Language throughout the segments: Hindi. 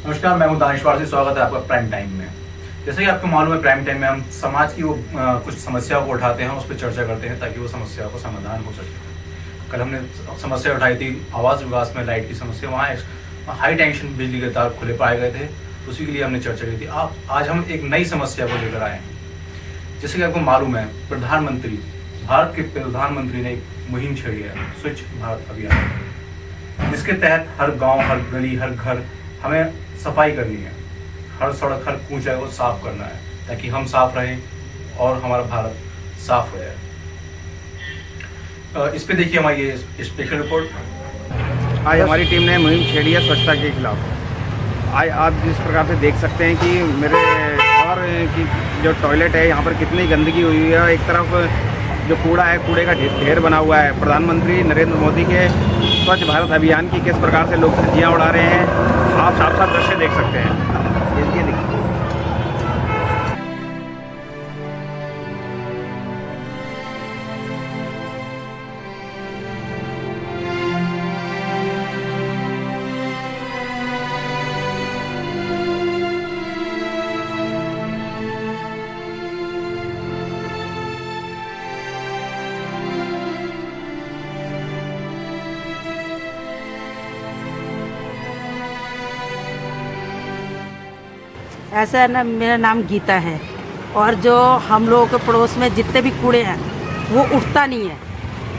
नमस्कार, मैं हूं दानिशवार से। स्वागत है आपका प्राइम टाइम में। जैसे कि आपको मालूम है, प्राइम टाइम में हम समाज की वो कुछ समस्याओं को उठाते हैं, उस पर चर्चा करते हैं ताकि वो समस्या को समाधान हो सके। कल हमने समस्या उठाई थी आवास विकास में लाइट की समस्या, वहाँ हाई टेंशन बिजली के तार खुले पाए गए थे, उसी के लिए हमने चर्चा की थी। आज हम एक नई समस्या को लेकर आए हैं। जैसे कि आपको मालूम है, भारत के प्रधानमंत्री ने एक मुहिम छेड़ी है, स्वच्छ भारत अभियान, जिसके तहत हर गांव, हर गली, हर घर हमें सफाई करनी है। हर सड़क, हर कूचा को साफ करना है ताकि हम साफ रहें और हमारा भारत साफ हो जाए। इस पे देखिए हमारी ये स्पेशल रिपोर्ट। आज हमारी टीम ने मुहिम छेड़ी है स्वच्छता के खिलाफ। आज आप जिस प्रकार से देख सकते हैं कि मेरे और की जो टॉयलेट है यहाँ पर कितनी गंदगी हुई है। एक तरफ जो कूड़ा है, कूड़े का ढेर बना हुआ है। प्रधानमंत्री नरेंद्र मोदी के स्वच्छ भारत अभियान की किस प्रकार से लोग धज्जियाँ उड़ा रहे हैं, आप साफ साफ दृश्य देख सकते हैं। ये देखिए, ऐसा है ना, मेरा नाम गीता है और जो हम लोगों के पड़ोस में जितने भी कूड़े हैं वो उठता नहीं है।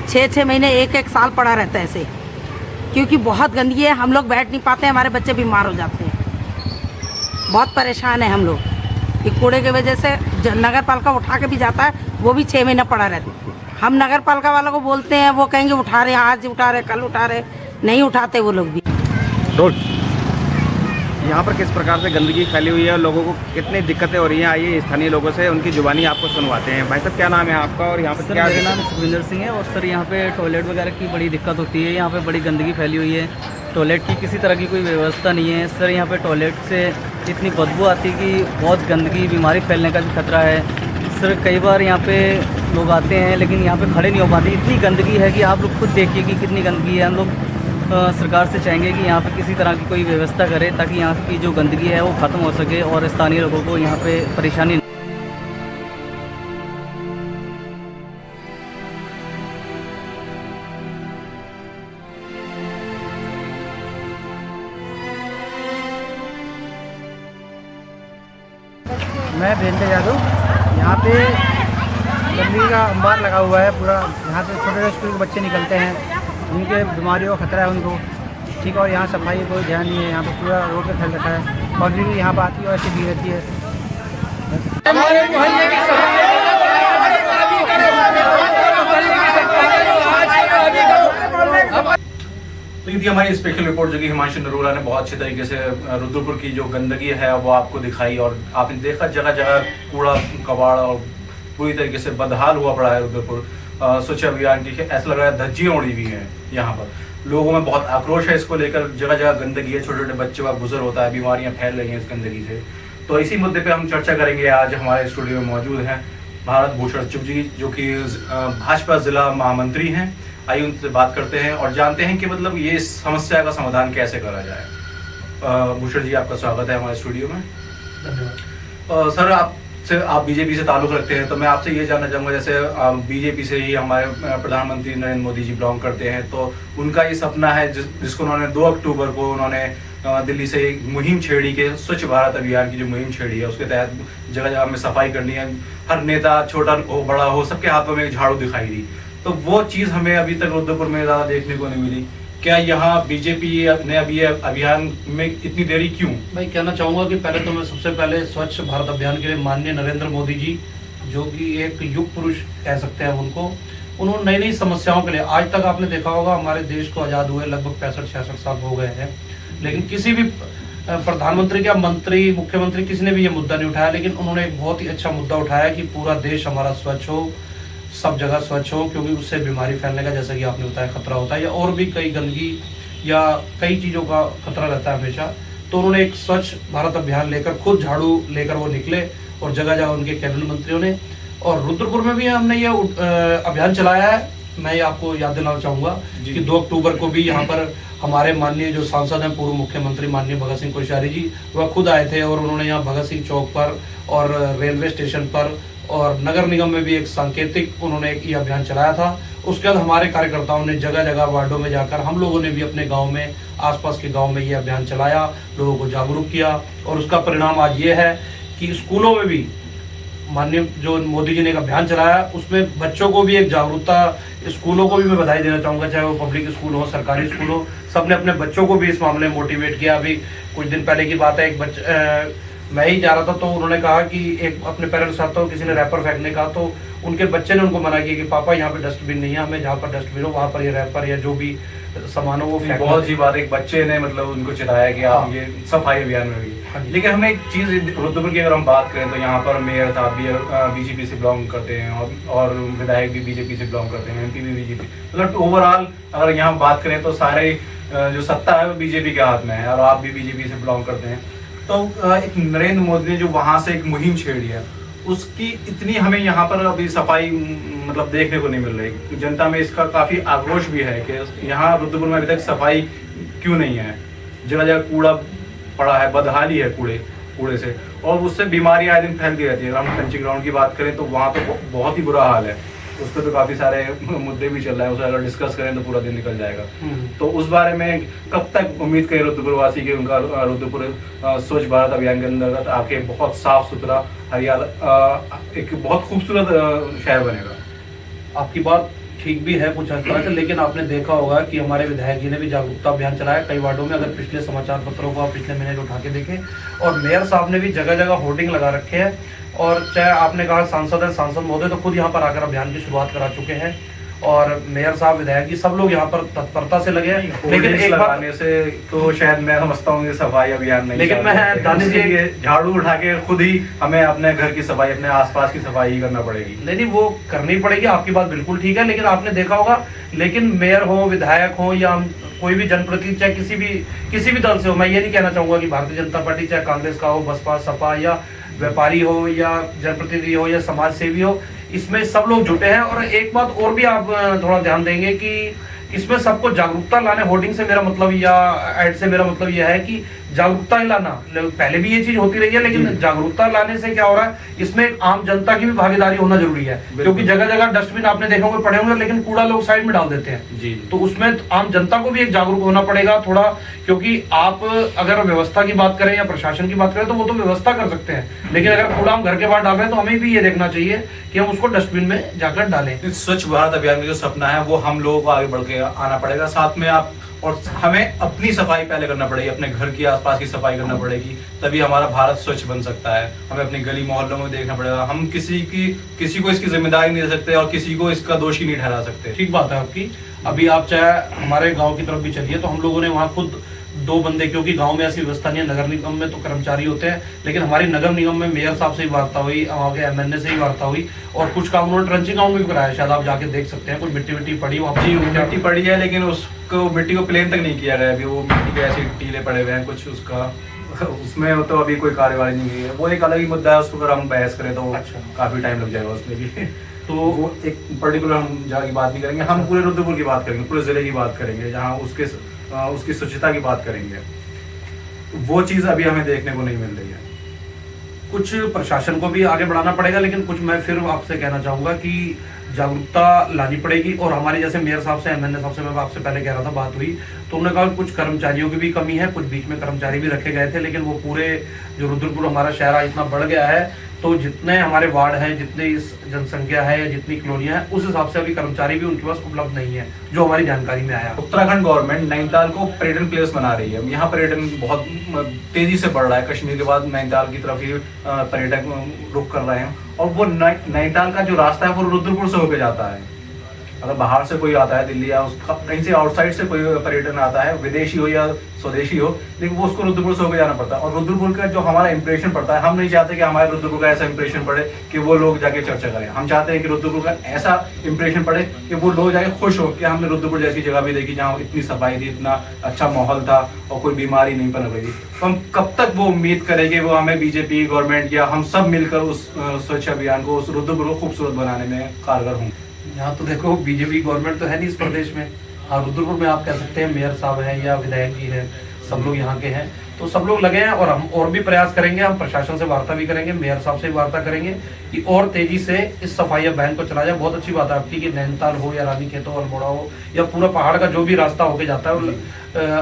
6-6 महीने, 1-1 साल पड़ा रहता है ऐसे, क्योंकि बहुत गंदगी है। हम लोग बैठ नहीं पाते हैं, हमारे बच्चे बीमार हो जाते हैं। बहुत परेशान है हम लोग कि कूड़े की वजह से जो नगर पालिका उठा के भी जाता है वो भी 6 महीना पड़ा रहता है। हम नगर पालिका वालों को बोलते हैं, वो कहेंगे उठा रहे, आज उठा रहे, कल उठा रहे, नहीं उठाते वो लोग भी। यहाँ पर किस प्रकार से गंदगी फैली हुई है और लोगों को कितनी दिक्कतें हो रही हैं, आइए स्थानीय लोगों से उनकी जुबानी आपको सुनवाते हैं। भाई साहब, क्या नाम है आपका और यहाँ पर क्या? मेरा नाम सुखविंदर सिंह है और सर यहाँ पे टॉयलेट वगैरह की बड़ी दिक्कत होती है। यहाँ पे बड़ी गंदगी फैली हुई है, टॉयलेट की किसी तरह की कोई व्यवस्था नहीं है। सर यहाँ पे टॉयलेट से इतनी बदबू आती है कि बहुत गंदगी, बीमारी फैलने का भी खतरा है। सर कई बार यहाँ पे लोग आते हैं लेकिन यहाँ पे खड़े नहीं हो पाते, इतनी गंदगी है कि आप लोग खुद देखिए कि कितनी गंदगी है। हम लोग सरकार से चाहेंगे कि यहाँ पे किसी तरह की कोई व्यवस्था करे ताकि यहाँ की जो गंदगी है वो ख़त्म हो सके और स्थानीय लोगों को यहाँ पे परेशानी। मैं वीरेंद्र यादव। यहाँ पे गंदगी का अंबार लगा हुआ है पूरा। यहाँ से छोटे छोटे स्कूल के बच्चे निकलते हैं, जिनके बीमारियों का खतरा है उनको, ठीक है। और यहाँ सफाई कोई ध्यान नहीं है, यहाँ पे पूरा रोड पे फैल रखा है। पब्लिक भी यहाँ पर आती है और ऐसी भीड़ रहती है। तो ये थी हमारी स्पेशल रिपोर्ट, जो कि हिमांशु नरोला ने बहुत अच्छे तरीके से रुद्रपुर की जो गंदगी है वो आपको दिखाई। और आपने देखा जगह जगह कूड़ा कबाड़ और पूरी तरीके से बदहाल हुआ पड़ा है रुद्रपुर स्वच्छ अभियान की। ऐसा लग रहा है धज्जियां उड़ी हुई हैं। यहाँ पर लोगों में बहुत आक्रोश है इसको लेकर। जगह जगह गंदगी है, छोटे छोटे बच्चों का गुजर होता है, बीमारियां फैल रही हैं इस गंदगी से। तो इसी मुद्दे पे हम चर्चा करेंगे। आज हमारे स्टूडियो में मौजूद हैं भारत भूषण चुग जी, जो कि भाजपा जिला महामंत्री हैं। आइए उनसे बात करते हैं और जानते हैं कि मतलब ये इस समस्या का समाधान कैसे करा जाए। भूषण जी, आपका स्वागत है हमारे स्टूडियो में। धन्यवाद। सर, आप बीजेपी से ताल्लुक रखते हैं, तो मैं आपसे ये जानना चाहूँगा, जैसे बीजेपी से ही हमारे प्रधानमंत्री नरेंद्र मोदी जी बिलोंग करते हैं, तो उनका ये सपना है जिसको उन्होंने 2 अक्टूबर को उन्होंने दिल्ली से एक मुहिम छेड़ी के स्वच्छ भारत अभियान की जो मुहिम छेड़ी है, उसके तहत जगह जगह में सफाई करनी है। हर नेता, छोटा हो बड़ा हो, सबके हाथों में एक झाड़ू दिखाई दी। तो वो चीज़ हमें अभी तक रुद्रपुर में ज़्यादा देखने को नहीं मिली। क्या यहाँ बीजेपी ने अभी अभियान में इतनी देरी क्यों? भाई, कहना चाहूँगा कि पहले तो मैं सबसे पहले स्वच्छ भारत अभियान के लिए माननीय नरेंद्र मोदी जी, जो कि एक युग पुरुष कह सकते हैं उनको, उन्होंने नई नई समस्याओं के लिए, आज तक आपने देखा होगा हमारे देश को आज़ाद हुए लगभग 65-66 साल हो गए हैं, लेकिन किसी भी प्रधानमंत्री या मंत्री, मुख्यमंत्री, किसी ने भी ये मुद्दा नहीं उठाया। लेकिन उन्होंने एक बहुत ही अच्छा मुद्दा उठाया कि पूरा देश हमारा स्वच्छ हो, सब जगह स्वच्छ हो, क्योंकि उससे बीमारी फैलने का, जैसा कि आपने बताया, खतरा होता है, या और भी कई गंदगी या कई चीज़ों का खतरा रहता है हमेशा। तो उन्होंने एक स्वच्छ भारत अभियान लेकर, खुद झाड़ू लेकर वो निकले और जगह जगह उनके कैबिनेट मंत्रियों ने, और रुद्रपुर में भी हमने ये अभियान चलाया है मैं आपको याद दिलाना चाहूँगा जी। कि 2 अक्टूबर को भी यहाँ पर हमारे माननीय जो सांसद हैं, पूर्व मुख्यमंत्री माननीय भगत सिंह कोश्यारी जी, वह खुद आए थे और उन्होंने यहाँ भगत सिंह चौक पर और रेलवे स्टेशन पर और नगर निगम में भी एक सांकेतिक उन्होंने एक ये अभियान चलाया था। उसके बाद हमारे कार्यकर्ताओं ने जगह जगह वार्डों में जाकर, हम लोगों ने भी अपने गांव में, आसपास के गांव में ये अभियान चलाया, लोगों को जागरूक किया और उसका परिणाम आज ये है कि स्कूलों में भी माननीय जो मोदी जी ने एक अभियान चलाया, उसमें बच्चों को भी एक जागरूकता, स्कूलों को भी मैं बधाई देना चाहूँगा, चाहे वो पब्लिक स्कूल हो, सरकारी स्कूल हो, सबने अपने बच्चों को भी इस मामले में मोटिवेट किया। अभी कुछ दिन पहले की बात है, एक मैं ही जा रहा था तो उन्होंने कहा कि एक अपने पेरेंट्स साथ तो किसी ने रैपर फेंकने का, तो उनके बच्चे ने उनको मना किया कि पापा यहाँ पे डस्टबिन नहीं है, हमें जहाँ पर डस्टबिन हो वहाँ पर ये रैपर या जो भी सामान हो वो फेंकना। बहुत सी बात, एक बच्चे ने मतलब उनको चिताया कि आप ये सफाई अभियान में हाँ भी। जी। लेकिन हमें एक चीज रुद्रपुर की अगर हम बात करें तो यहाँ पर मेयर साहब भी बीजेपी से बिलोंग करते हैं और विधायक भी बीजेपी से बिलोंग करते हैं, एमपी भी बीजेपी, मतलब ओवरऑल अगर यहाँ बात करें तो सारे जो सत्ता है वो बीजेपी के हाथ में है और आप भी बीजेपी से बिलोंग करते हैं। तो एक नरेंद्र मोदी ने जो वहां से एक मुहिम छेड़ी है, उसकी इतनी हमें यहाँ पर अभी सफाई मतलब देखने को नहीं मिल रही। जनता में इसका काफी आक्रोश भी है कि यहाँ रुद्रपुर में अभी तक सफाई क्यों नहीं है। जगह जगह कूड़ा पड़ा है, बदहाली है कूड़े से, और उससे बीमारियां आए दिन फैलती रहती है। हम पंचिंग ग्राउंड की बात करें तो वहाँ तो बहुत ही बुरा हाल है, उस पर तो काफी सारे मुद्दे भी चल रहे हैं, उसे अगर डिस्कस करें तो पूरा दिन निकल जाएगा। तो उस बारे में कब तक उम्मीद करें रुद्रपुर वासी के उनका रुद्रपुर स्वच्छ भारत अभियान के अंतर्गत आके बहुत साफ सुथरा हरियाला एक बहुत खूबसूरत शहर बनेगा। आपकी बात ठीक भी है कुछ हद तक, लेकिन आपने देखा होगा कि हमारे विधायक जी ने भी जागरूकता अभियान चलाया कई वार्डों में। अगर पिछले समाचार पत्रों को आप पिछले महीने जो उठा के देखें, और मेयर साहब ने भी जगह जगह होर्डिंग लगा रखे हैं, और चाहे आपने कहा सांसद है, सांसद महोदय तो खुद यहाँ पर आकर अभियान की शुरुआत करा चुके हैं, और मेयर साहब, विधायक जी, सब लोग यहाँ पर तत्परता से लगे हैं। लेकिन एक बात लगाने से तो शायद मैं समझता हूँ ये सफाई अभियान नहीं, लेकिन मैं दानिश जी झाड़ू उठा के खुद ही हमें अपने घर की सफाई, अपने आसपास की सफाई ही करना पड़ेगी। नहीं, वो करनी पड़ेगी, आपकी बात बिल्कुल ठीक है। लेकिन आपने देखा होगा, लेकिन मेयर हो, विधायक हो, या कोई भी जनप्रतिनिधि चाहे किसी भी दल से हो, मैं ये नहीं कहना चाहूंगा कि भारतीय जनता पार्टी चाहे कांग्रेस का हो, बसपा, सपा, या व्यापारी हो, या जनप्रतिनिधि हो, या समाज सेवी हो, इसमें सब लोग जुटे हैं। और एक बात और भी आप थोड़ा ध्यान देंगे कि इसमें सबको जागरूकता लाने, होर्डिंग से मेरा मतलब या एड से मेरा मतलब यह है कि जागरूकता ही लाना। पहले भी ये चीज होती रही है, लेकिन जागरूकता लाने से क्या हो रहा है, इसमें एक आम जनता की भी भागीदारी होना जरूरी है। क्योंकि जगह जगह डस्टबिन आपने देखा होंगे पड़े होंगे, लेकिन कूड़ा लोग साइड में डाल देते हैं जी। तो उसमें आम जनता को भी एक जागरूक होना पड़ेगा थोड़ा, क्योंकि आप अगर व्यवस्था की बात करें या प्रशासन की बात करें तो वो तो व्यवस्था कर सकते हैं, लेकिन अगर कूड़ा हम घर के बाहर डाल रहे हैं तो हमें भी ये देखना चाहिए कि हम उसको डस्टबिन में जाकर डालें। स्वच्छ भारत अभियान का जो सपना है वो हम लोगों को आगे बढ़ के आना पड़ेगा साथ में आप, और हमें अपनी सफाई पहले करना पड़ेगी, अपने घर की आसपास की सफाई करना पड़ेगी, तभी हमारा भारत स्वच्छ बन सकता है। हमें अपनी गली मोहल्लों में देखना पड़ेगा, हम किसी को इसकी जिम्मेदारी नहीं दे सकते और किसी को इसका दोषी नहीं ठहरा सकते। ठीक बात है आपकी। अभी आप चाहे हमारे गांव की तरफ भी चलिए तो हम लोगों ने वहाँ खुद 2 बंदे, क्योंकि गांव में ऐसी व्यवस्था नहीं है, नगर निगम में तो कर्मचारी होते हैं, लेकिन हमारी नगर निगम में मेयर साहब से ही वार्ता हुई, वहाँ के एमएनए से ही वार्ता हुई, और कुछ काम उन्होंने ट्रंचिंग काम भी कराया, शायद आप जाके देख सकते हैं। कुछ मिट्टी पड़ी वहाँ जी, मिट्टी पड़ी है, लेकिन उसको मिट्टी को प्लेन तक नहीं किया गया अभी, वो मिट्टी के ऐसे टीले पड़े हुए हैं कुछ, उसका उसमें तो अभी कोई कार्यवाही नहीं हुई है। वो एक अलग ही मुद्दा है, उस पर अगर हम बहस करें तो काफी टाइम लग जाएगा उसमें भी। तो वो एक पर्टिकुलर हम जगह की बात नहीं करेंगे, हम पूरे रुद्रपुर की बात करेंगे, पूरे जिले की बात करेंगे, जहाँ उसकी स्वच्छता की बात करेंगे। वो चीज अभी हमें देखने को नहीं मिल रही है। कुछ प्रशासन को भी आगे बढ़ाना पड़ेगा, लेकिन कुछ मैं फिर आपसे कहना चाहूंगा कि जागरूकता लानी पड़ेगी। और हमारे जैसे मेयर साहब से, एमएनए साहब से मैं आपसे पहले कह रहा था, बात हुई तो उन्होंने कहा कुछ कर्मचारियों की भी कमी है, कुछ बीच में कर्मचारी भी रखे गए थे, लेकिन वो पूरे जो रुद्रपुर हमारा शहर इतना बढ़ गया है, तो जितने हमारे वार्ड हैं, जितने इस जनसंख्या है, जितनी कॉलोनियां हैं, उस हिसाब से अभी कर्मचारी भी उनके पास उपलब्ध नहीं है, जो हमारी जानकारी में आया। उत्तराखंड गवर्नमेंट नैनीताल को पर्यटन प्लेस बना रही है। यहाँ पर्यटन बहुत तेजी से बढ़ रहा है, कश्मीर के बाद नैनीताल की तरफ ही पर्यटक रुख कर रहे हैं, और वो नैनीताल का जो रास्ता है वो रुद्रपुर से होकर जाता है। अगर बाहर से कोई आता है, दिल्ली या उसका कहीं से आउटसाइड से कोई पर्यटन आता है, विदेशी हो या स्वदेशी हो, लेकिन वो उसको रुद्रपुर से होकर जाना पड़ता है। और रुद्रपुर का जो हमारा इंप्रेशन पड़ता है, हम नहीं चाहते कि हमारे रुद्रपुर का ऐसा इंप्रेशन पड़े कि वो लोग जाके चर्चा करें। हम चाहते हैं कि रुद्रपुर का ऐसा इंप्रेशन पड़े कि वो लोग जाके खुश हो कि हमने रुद्रपुर जैसी जगह भी देखी जहाँ इतनी सफाई थी, इतना अच्छा माहौल था और कोई बीमारी नहीं पनप रही। तो हम कब तक वो उम्मीद करेंगे वो हमें बीजेपी गवर्नमेंट या हम सब मिलकर उस स्वच्छ अभियान को, उस रुद्रपुर को खूबसूरत बनाने में कारगर होंगे। यहाँ तो देखो बीजेपी गवर्नमेंट तो है नहीं इस प्रदेश में। हाँ, रुद्रपुर में आप कह सकते हैं मेयर साहब हैं या विधायक जी हैं, सब लोग यहाँ के हैं, तो सब लोग लगे हैं। और हम और भी प्रयास करेंगे, हम प्रशासन से वार्ता भी करेंगे, मेयर साहब से वार्ता करेंगे कि और तेजी से इस सफाई अभियान को चलाया जाए। बहुत अच्छी बात है आपकी कि नैनीताल हो या रानीखेत हो, अल्मोड़ा हो या पूरा पहाड़ का जो भी रास्ता होके जाता है,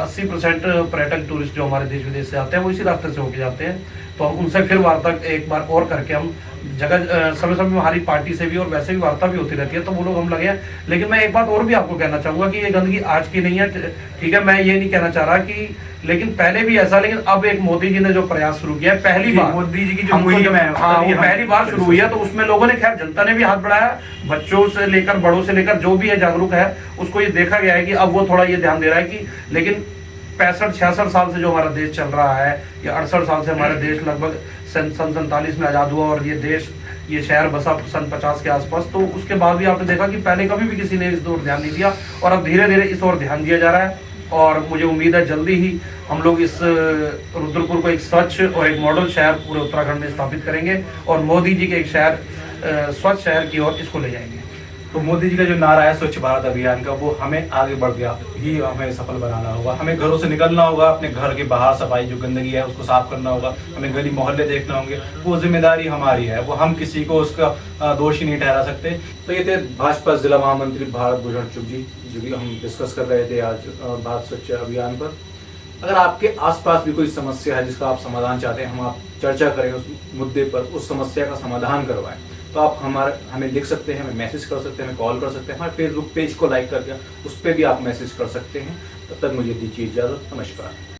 80% पर्यटक टूरिस्ट जो हमारे देश विदेश से आते हैं वो इसी रास्ते से होके जाते हैं। तो हम उनसे फिर वार्ता एक बार और करके हम जगह समय समय हमारी पार्टी से भी और वैसे भी वार्ता भी होती रहती है, तो वो लोग हम लगे हैं। लेकिन मैं एक बात और भी आपको कहना चाहूंगा कि ये गंदगी आज की नहीं है, ठीक है, मैं ये नहीं कहना चाह रहा कि, लेकिन पहले भी ऐसा, लेकिन अब एक मोदी जी ने जो प्रयास शुरू किया है, पहली बार मोदी जी की जो मुहिम है, हाँ, वो पहली बार शुरू हुई है, तो उसमें लोगों ने, खैर जनता ने भी हाथ बढ़ाया, बच्चों से लेकर बड़ों से लेकर जो भी है जागरूक है, उसको ये देखा गया है कि अब वो थोड़ा ये ध्यान दे रहा है कि, लेकिन 65-66 साल से जो हमारा देश चल रहा है, या 68 साल से हमारा देश लगभग सन 47 में आजाद हुआ और ये देश, ये शहर बसा सन 50 के आसपास, तो उसके बाद भी आपने देखा कि पहले कभी भी किसी ने इस ओर ध्यान नहीं दिया, और अब धीरे धीरे इस ओर ध्यान दिया जा रहा है। और मुझे उम्मीद है जल्दी ही हम लोग इस रुद्रपुर को एक स्वच्छ और एक मॉडल शहर पूरे उत्तराखंड में स्थापित करेंगे, और मोदी जी के एक शहर, स्वच्छ शहर की ओर इसको ले जाएंगे। तो मोदी जी का जो नारा है स्वच्छ भारत अभियान का, वो हमें आगे बढ़ गया ही हमें सफल बनाना होगा। हमें घरों से निकलना होगा, अपने घर के बाहर सफाई जो गंदगी है उसको साफ करना होगा, हमें गली मोहल्ले देखना होंगे, वो जिम्मेदारी हमारी है, वो हम किसी को उसका दोषी नहीं ठहरा सकते। तो ये थे भाजपा जिला महामंत्री भारत भूषण चुग जी, जो कि हम डिस्कस कर रहे थे आज भारत स्वच्छ अभियान पर। अगर आपके आसपास भी कोई समस्या है जिसका आप समाधान चाहते हैं, हम आप चर्चा करें उस मुद्दे पर, उस समस्या का समाधान करवाएं, तो आप हमें लिख सकते हैं, हमें मैसेज कर सकते हैं, हमें कॉल कर सकते हैं, हमारे फेसबुक पेज को लाइक करके उस पर भी आप मैसेज कर सकते हैं। तब तक मुझे दीजिए इजाजत, नमस्कार।